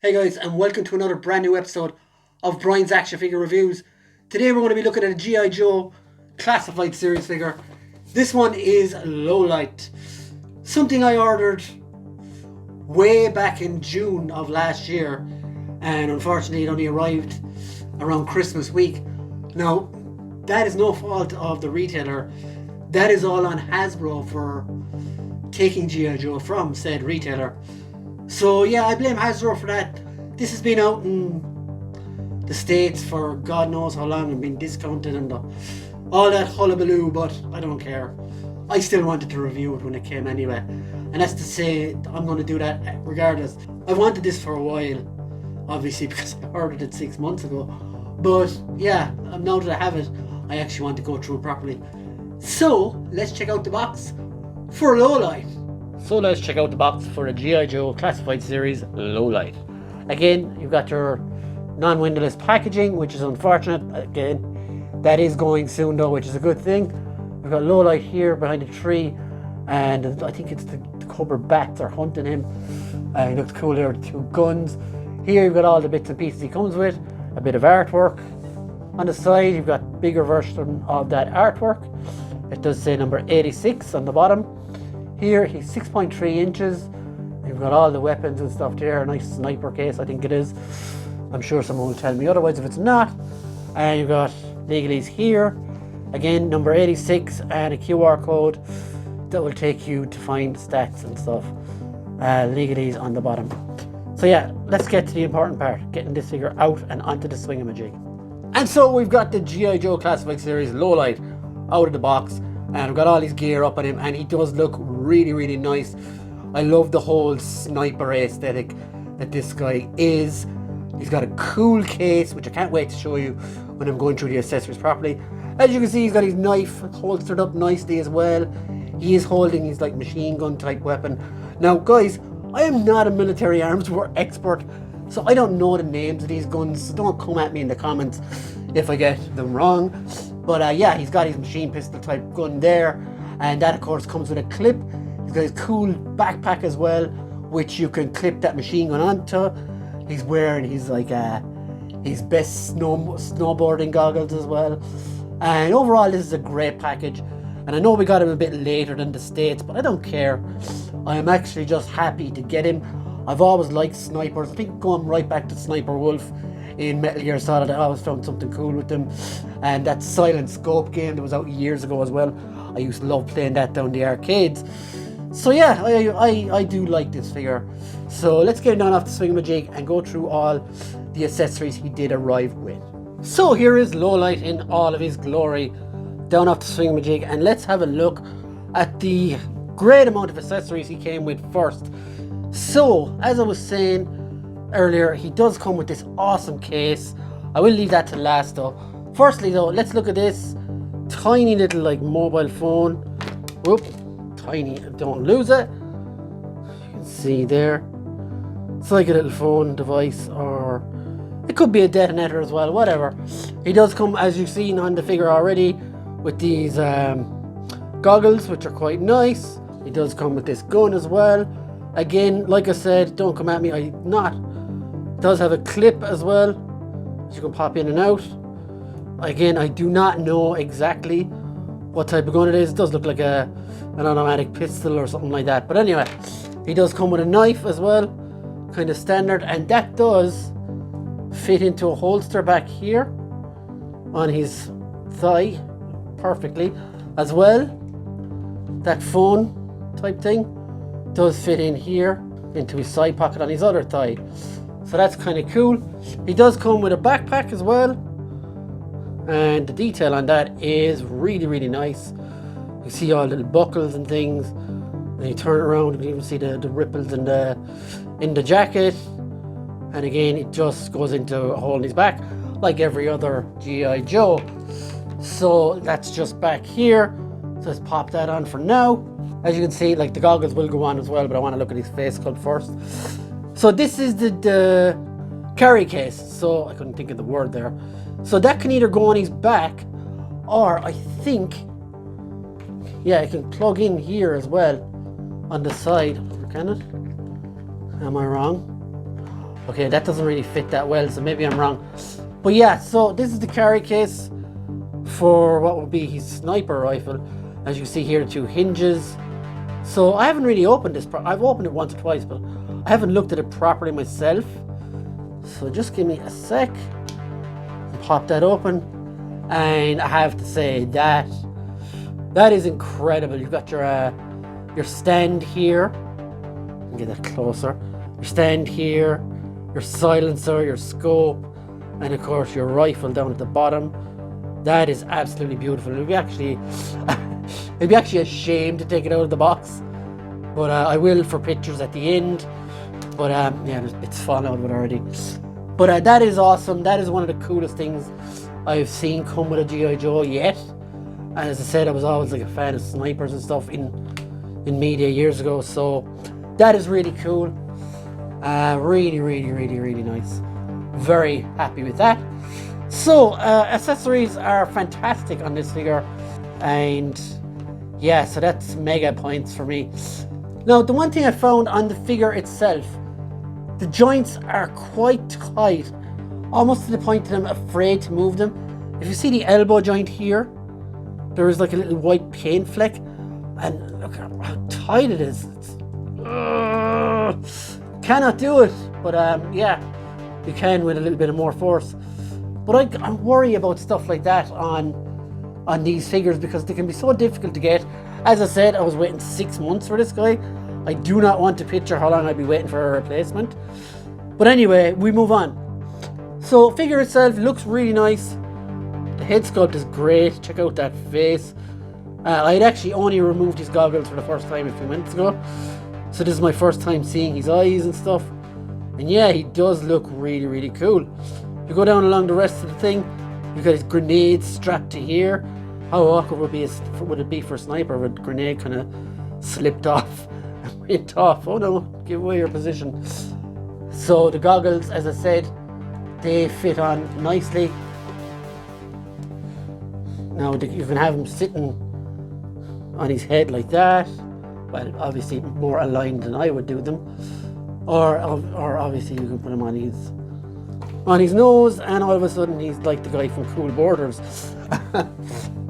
Hey guys, and welcome to another brand new episode of Brian's Action Figure Reviews. Today we're going to be looking at a G.I. Joe classified series figure. This one is Lowlight. Something I ordered way back in June of last year, and unfortunately it only arrived around Christmas week. Now, that is no fault of the retailer. That is all on Hasbro for taking G.I. Joe from said retailer. So yeah, I blame Hasbro for that. This has been out in the States for God knows how long and been discounted and all that hullabaloo, but I don't care. I still wanted to review it when it came anyway. And that's to say, I'm going to do that regardless. I wanted this for a while, obviously, because I ordered it 6 months ago. But yeah, now that I have it, I actually want to go through it properly. So, let's check out the box for Lowlight. So let's check out the box for the G.I. Joe Classified Series Lowlight. Again, you've got your non-windowless packaging, which is unfortunate. Again, that is going soon though, which is a good thing. We've got Lowlight here behind the tree, and I think it's the cobra bats are hunting him. He looks cool there with 2 guns. Here you've got all the bits and pieces he comes with, a bit of artwork. On the side, you've got bigger version of that artwork. It does say number 86 on the bottom. Here he's 6.3 inches. You've got all the weapons and stuff there. A nice sniper case, I think it is. I'm sure someone will tell me otherwise if it's not. And you've got legalese here. Again, number 86 and a QR code that will take you to find stats and stuff. Legalese on the bottom. So yeah, let's get to the important part. Getting this figure out and onto the swing-a-majig. And so we've got the G.I. Joe Classified Series Lowlight out of the box. And I've got all his gear up on him, and he does look really nice. I love the whole sniper aesthetic that this guy is. He's got a cool case, which I can't wait to show you when I'm going through the accessories properly. As you can see, he's got his knife holstered up nicely as well. He is holding his like machine gun type weapon. Now guys, I am not a military arms expert, so I don't know the names of these guns, so don't come at me in the comments if I get them wrong. But yeah, he's got his machine pistol type gun there, and that of course comes with a clip. He's got his cool backpack as well, which you can clip that machine gun onto. He's wearing his like his best snowboarding goggles as well. And overall, this is a great package. And I know we got him a bit later than the States, but I don't care. I am actually just happy to get him. I've always liked snipers. I think going right back to Sniper Wolf in Metal Gear Solid, I always found something cool with them. And that Silent Scope game that was out years ago as well, I used to love playing that down the arcades. So yeah, I do like this figure. So let's get him down off the swing-a-majig and go through all the accessories he did arrive with. So here is Lowlight in all of his glory, down off the swing-a-majig, and let's have a look at the great amount of accessories he came with first. So, as I was saying earlier, he does come with this awesome case. I will leave that to last though. Firstly though, let's look at this tiny little like mobile phone. Whoop, tiny, don't lose it. You can see there. It's like a little phone device, or it could be a detonator as well, whatever. He does come, as you've seen on the figure already, with these goggles, which are quite nice. He does come with this gun as well. Again, like I said, don't come at me, I not. It does have a clip as well, you can pop in and out. Again, I do not know exactly what type of gun it is. It does look like an automatic pistol or something like that. But anyway, he does come with a knife as well, kind of standard, and that does fit into a holster back here on his thigh perfectly as well. That phone type thing does fit in here into his side pocket on his other thigh, so that's kind of cool. He does come with a backpack as well, and the detail on that is really nice. You see all the little buckles and things, and you turn it around, you can even see the ripples in the jacket. And again, it just goes into a hole in his back like every other G.I. Joe. So that's just back here, so let's pop that on for now. As you can see, like the goggles will go on as well, but I want to look at his face sculpt first. So this is the carry case. So I couldn't think of the word there. So that can either go on his back, or I think, yeah, it can plug in here as well on the side. Can it? Am I wrong? Okay, that doesn't really fit that well, so maybe I'm wrong. But yeah, so this is the carry case for what would be his sniper rifle. As you see here, the 2 hinges. So I haven't really opened this. I've opened it once or twice, but I haven't looked at it properly myself. So just give me a sec. Pop that open. And I have to say that is incredible. You've got your stand here. Get that closer. Your stand here, your silencer, your scope, and of course your rifle down at the bottom. That is absolutely beautiful. It'd be actually a shame to take it out of the box, but I will for pictures at the end. But yeah, it's fallen out of it already. But that is awesome. That is one of the coolest things I've seen come with a G.I. Joe yet. And as I said, I was always like a fan of snipers and stuff in media years ago. So that is really cool. Really, really, really, really nice. Very happy with that. So accessories are fantastic on this figure, and yeah, so that's mega points for me. Now, the one thing I found on the figure itself, the joints are quite tight, almost to the point that I'm afraid to move them. If you see the elbow joint here, there is like a little white paint fleck, and look how tight it is. Cannot do it, but yeah, you can with a little bit of more force. But I'm worried about stuff like that on these figures because they can be so difficult to get. As I said, I was waiting 6 months for this guy. I do not want to picture how long I'd be waiting for a replacement. But anyway, we move on. So figure itself looks really nice. The head sculpt is great. Check out that face. I had actually only removed his goggles for the first time a few minutes ago. So this is my first time seeing his eyes and stuff. And yeah, he does look really, really cool. If you go down along the rest of the thing, you've got his grenade strapped to here. How awkward would it be for a sniper if a grenade kind of slipped off and went off? Oh no, give away your position. So the goggles, as I said, they fit on nicely. Now you can have him sitting on his head like that. Well, obviously more aligned than I would do them. Or obviously you can put him on his nose, and all of a sudden he's like the guy from Cool Borders.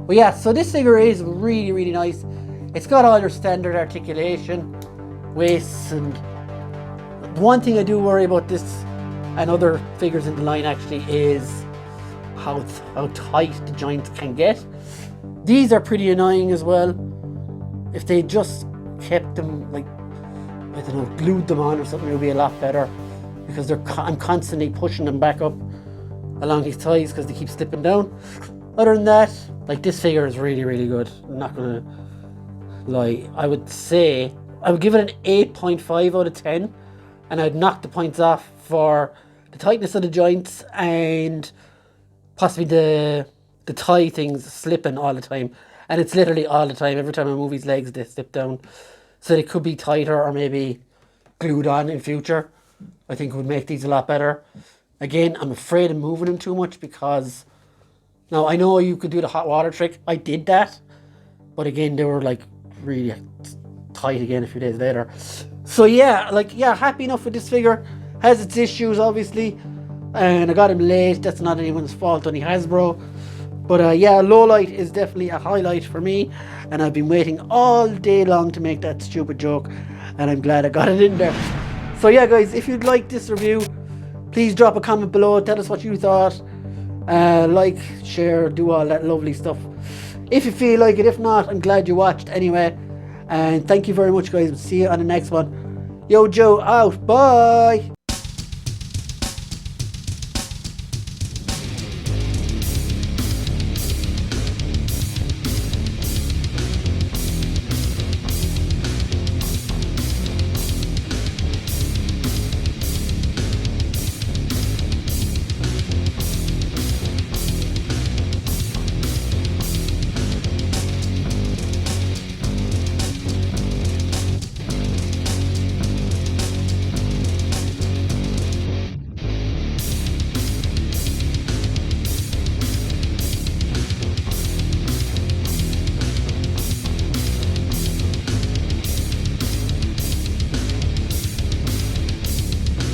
But yeah, so this figure is really, really nice. It's got all your standard articulation, waists, and one thing I do worry about this and other figures in the line actually is how tight the joints can get. These are pretty annoying as well. If they just kept them, like, I don't know, glued them on or something, it would be a lot better, because I'm constantly pushing them back up along his thighs because they keep slipping down. Other than that, like, this figure is really, really good. I'm not gonna lie. I would give it an 8.5 out of 10, and I'd knock the points off for the tightness of the joints and possibly the thigh things slipping all the time. And it's literally all the time. Every time I move his legs, they slip down. So they could be tighter or maybe glued on in future. I think it would make these a lot better. Again, I'm afraid of moving them too much because... Now, I know you could do the hot water trick. I did that. But again, they were like really tight again a few days later. So yeah, happy enough with this figure. Has its issues, obviously. And I got him late. That's not anyone's fault, only Hasbro. But yeah, Lowlight is definitely a highlight for me. And I've been waiting all day long to make that stupid joke. And I'm glad I got it in there. So yeah, guys, if you'd like this review, please drop a comment below. Tell us what you thought. Like, share, do all that lovely stuff. If you feel like it. If not, I'm glad you watched anyway. And thank you very much, guys. See you on the next one. Yo, Joe out. Bye.